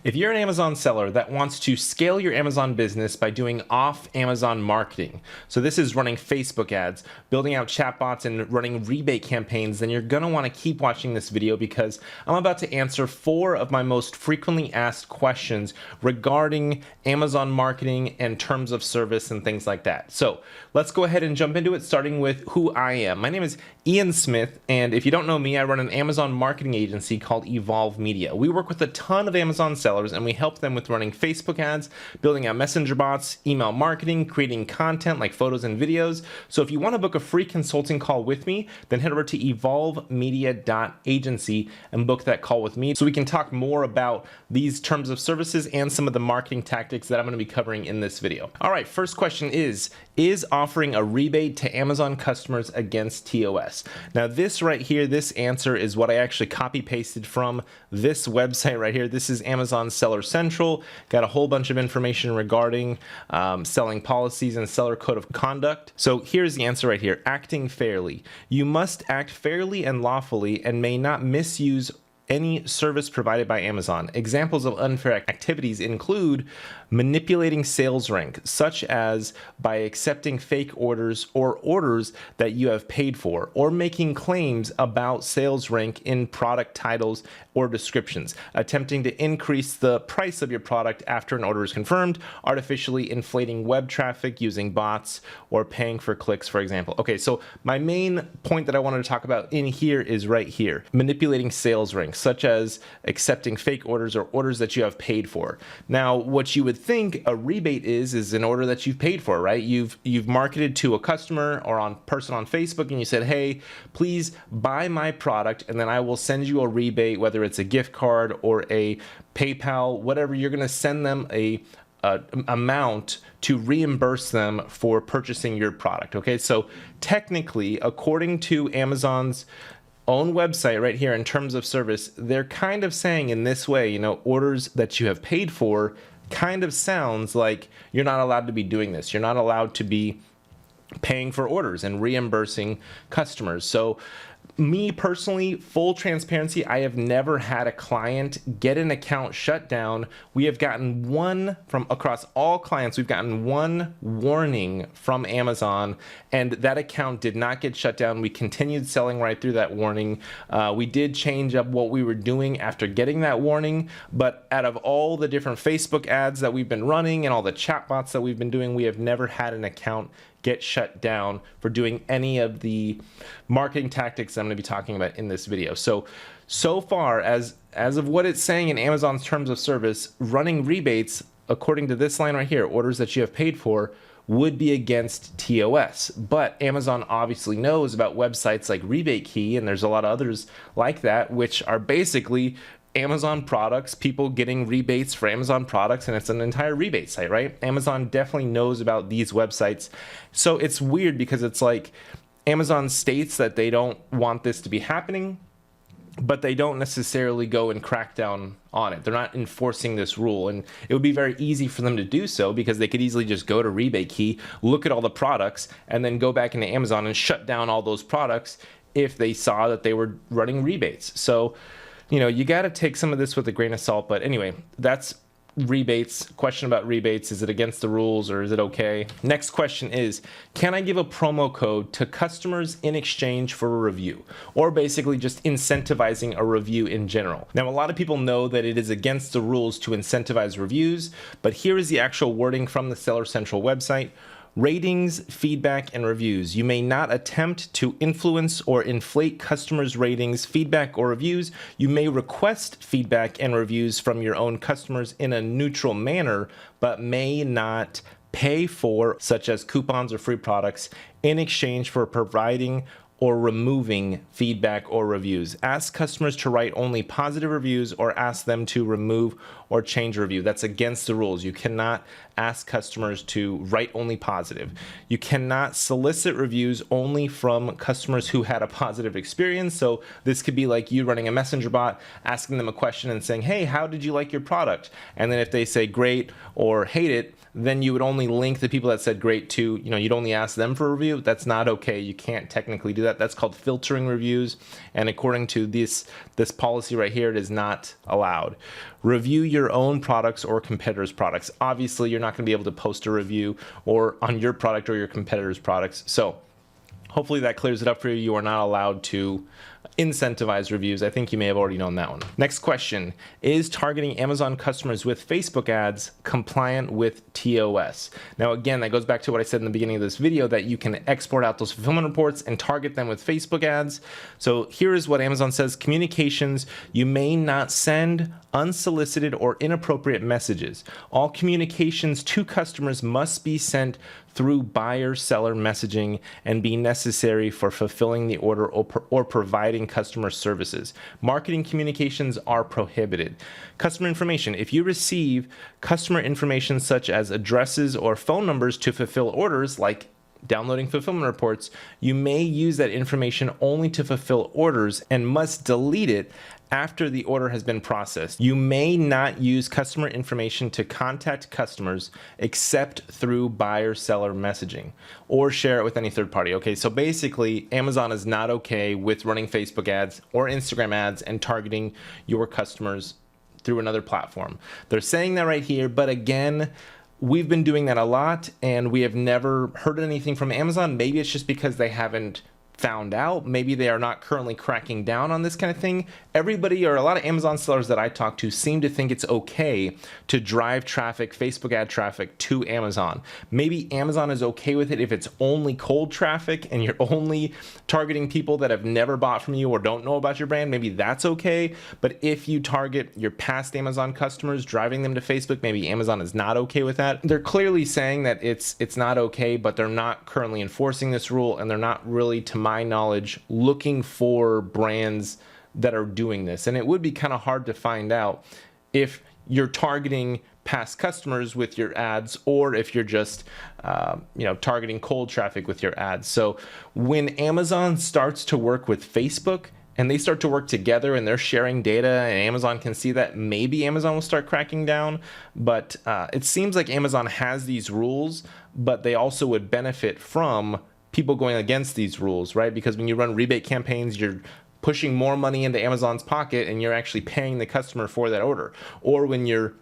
If you're an Amazon seller that wants to scale your Amazon business by doing off Amazon marketing, so this is running Facebook ads, building out chatbots, and running rebate campaigns, then you're gonna wanna keep watching this video because I'm about to answer 4 of my most frequently asked questions regarding Amazon marketing and terms of service and things like that. So let's go ahead and jump into it, starting with who I am. My name is Ian Smith, and if you don't know me, I run an Amazon marketing agency called Evolve Media. We work with a ton of Amazon sellers and we help them with running Facebook ads, building out messenger bots, email marketing, creating content like photos and videos. So if you want to book a free consulting call with me, then head over to evolvemedia.agency and book that call with me so we can talk more about these terms of services and some of the marketing tactics that I'm going to be covering in this video. All right, first question is offering a rebate to Amazon customers against TOS? Now this right here, this answer is what I actually copy pasted from this website right here. This is Amazon Seller Central. Got a whole bunch of information regarding selling policies and seller code of conduct. So here's the answer right here. Acting fairly. You must act fairly and lawfully and may not misuse any service provided by Amazon. Examples of unfair activities include manipulating sales rank, such as by accepting fake orders or orders that you have paid for, or making claims about sales rank in product titles or descriptions, attempting to increase the price of your product after an order is confirmed, artificially inflating web traffic using bots, or paying for clicks, for example. Okay, so my main point that I wanted to talk about in here is right here, manipulating sales rank, such as accepting fake orders or orders that you have paid for. Now, what you would think a rebate is an order that you've paid for, right? You've marketed to a customer or on person on Facebook and you said, hey, please buy my product and then I will send you a rebate, whether it's a gift card or a PayPal, whatever. You're going to send them a amount to reimburse them for purchasing your product. Okay, so technically, according to Amazon's own website right here in terms of service, they're kind of saying in this way, you know, orders that you have paid for kind of sounds like you're not allowed to be doing this. You're not allowed to be paying for orders and reimbursing customers. So me personally, full transparency, I have never had a client get an account shut down. We have gotten one from across all clients, we've gotten one warning from Amazon, and that account did not get shut down. We continued selling right through that warning. We did change up what we were doing after getting that warning, but out of all the different Facebook ads that we've been running and all the chatbots that we've been doing, we have never had an account get shut down for doing any of the marketing tactics I'm going to be talking about in this video. So far as of what it's saying in Amazon's terms of service, running rebates according to this line right here, orders that you have paid for, would be against TOS. But Amazon obviously knows about websites like Rebate Key, and there's a lot of others like that, which are basically Amazon products, people getting rebates for Amazon products, and it's an entire rebate site, right? Amazon definitely knows about these websites. So it's weird because it's like Amazon states that they don't want this to be happening, but they don't necessarily go and crack down on it. They're not enforcing this rule, and it would be very easy for them to do so because they could easily just go to Rebate Key, look at all the products, and then go back into Amazon and shut down all those products if they saw that they were running rebates. So you know, you got to take some of this with a grain of salt. But anyway, that's rebates. Question about rebates. Is it against the rules or is it okay? Next question is, can I give a promo code to customers in exchange for a review? Or basically just incentivizing a review in general. Now, a lot of people know that it is against the rules to incentivize reviews, but here is the actual wording from the Seller Central website. Ratings, feedback, and reviews. You may not attempt to influence or inflate customers' ratings, feedback, or reviews. You may request feedback and reviews from your own customers in a neutral manner, but may not pay for, such as coupons or free products, in exchange for providing or removing feedback or reviews. Ask customers to write only positive reviews or ask them to remove or change a review. That's against the rules. You cannot ask customers to write only positive. You cannot solicit reviews only from customers who had a positive experience. So this could be like you running a messenger bot, asking them a question and saying, hey, how did you like your product? And then if they say great or hate it, then you would only link the people that said great to, you'd only ask them for a review. That's not okay. You can't technically do that. That's called filtering reviews. And according to this policy right here, it is not allowed. Review your own products or competitors' products. Obviously, you're not going to be able to post a review or on your product or your competitors' products. So hopefully that clears it up for you. You are not allowed to incentivize reviews. I think you may have already known that one. Next question, is targeting Amazon customers with Facebook ads compliant with TOS? Now again, that goes back to what I said in the beginning of this video, that you can export out those fulfillment reports and target them with Facebook ads. So here is what Amazon says: communications, you may not send unsolicited or inappropriate messages. All communications to customers must be sent through buyer-seller messaging and be necessary for fulfilling the order or providing customer services. Marketing communications are prohibited. Customer information. If you receive customer information such as addresses or phone numbers to fulfill orders, like downloading fulfillment reports, you may use that information only to fulfill orders and must delete it after the order has been processed. You may not use customer information to contact customers except through buyer-seller messaging or share it with any third party. Okay, so basically Amazon is not okay with running Facebook ads or Instagram ads and targeting your customers through another platform. They're saying that right here, but again, we've been doing that a lot and we have never heard anything from Amazon. Maybe it's just because they haven't found out. Maybe they are not currently cracking down on this kind of thing. Everybody, or a lot of Amazon sellers that I talk to, seem to think it's okay to drive traffic, Facebook ad traffic to Amazon. Maybe Amazon is okay with it if it's only cold traffic and you're only targeting people that have never bought from you or don't know about your brand. Maybe that's okay. But if you target your past Amazon customers, driving them to Facebook, maybe Amazon is not okay with that. They're clearly saying that it's not okay, but they're not currently enforcing this rule, and they're not really, to my knowledge, looking for brands that are doing this. And it would be kind of hard to find out if you're targeting past customers with your ads or if you're just targeting cold traffic with your ads. So when Amazon starts to work with Facebook and they start to work together and they're sharing data and Amazon can see that, maybe Amazon will start cracking down. But it seems like Amazon has these rules, but they also would benefit from people going against these rules, right? Because when you run rebate campaigns, you're pushing more money into Amazon's pocket and you're actually paying the customer for that order. Or when you're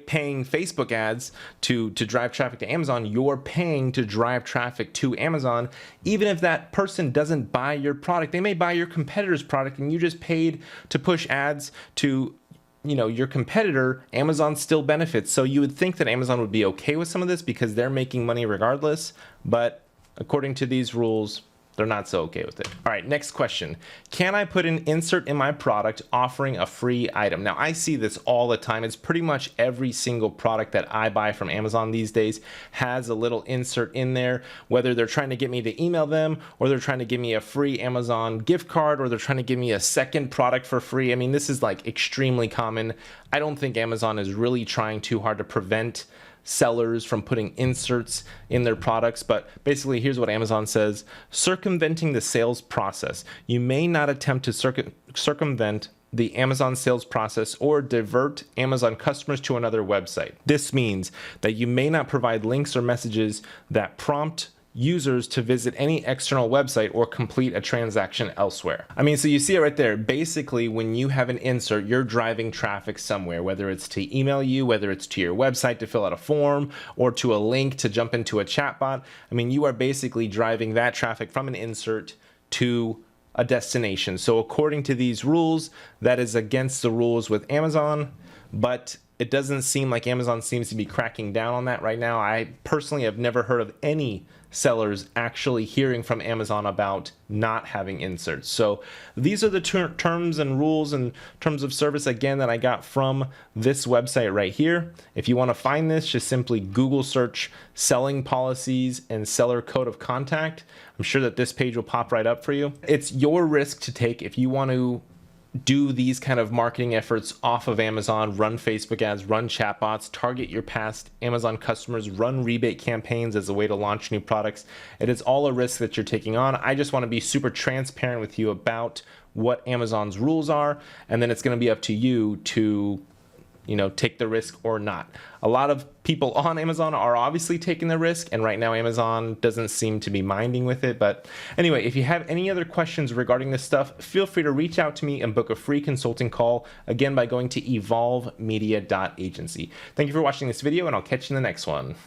paying Facebook ads to drive traffic to Amazon, you're paying to drive traffic to Amazon. Even if that person doesn't buy your product, they may buy your competitor's product and you just paid to push ads to your competitor. Amazon still benefits. So you would think that Amazon would be okay with some of this because they're making money regardless, but according to these rules, they're not so okay with it. All right, next question. Can I put an insert in my product offering a free item? Now, I see this all the time. It's pretty much every single product that I buy from Amazon these days has a little insert in there, whether they're trying to get me to email them or they're trying to give me a free Amazon gift card or they're trying to give me a second product for free. I mean, this is like extremely common. I don't think Amazon is really trying too hard to prevent sellers from putting inserts in their products, but basically here's what Amazon says: circumventing the sales process. You may not attempt to circumvent the Amazon sales process or divert Amazon customers to another website. This means that you may not provide links or messages that prompt users to visit any external website or complete a transaction elsewhere. I mean, so you see it right there. Basically, when you have an insert, you're driving traffic somewhere, whether it's to email you, whether it's to your website to fill out a form, or to a link to jump into a chatbot. I mean, you are basically driving that traffic from an insert to a destination. So according to these rules, that is against the rules with Amazon, but it doesn't seem like Amazon seems to be cracking down on that right now. I personally have never heard of any sellers actually hearing from Amazon about not having inserts. So these are the terms and rules and terms of service, again, that I got from this website right here. If you want to find this, just simply Google search selling policies and seller code of contact. I'm sure that this page will pop right up for you. It's your risk to take if you want to do these kind of marketing efforts off of Amazon, run Facebook ads, run chatbots, target your past Amazon customers, run rebate campaigns as a way to launch new products. It is all a risk that you're taking on. I just want to be super transparent with you about what Amazon's rules are, and then it's going to be up to you to take the risk or not. A lot of people on Amazon are obviously taking the risk, and right now Amazon doesn't seem to be minding with it. But anyway, if you have any other questions regarding this stuff, feel free to reach out to me and book a free consulting call, again by going to evolvemedia.agency. Thank you for watching this video, and I'll catch you in the next one.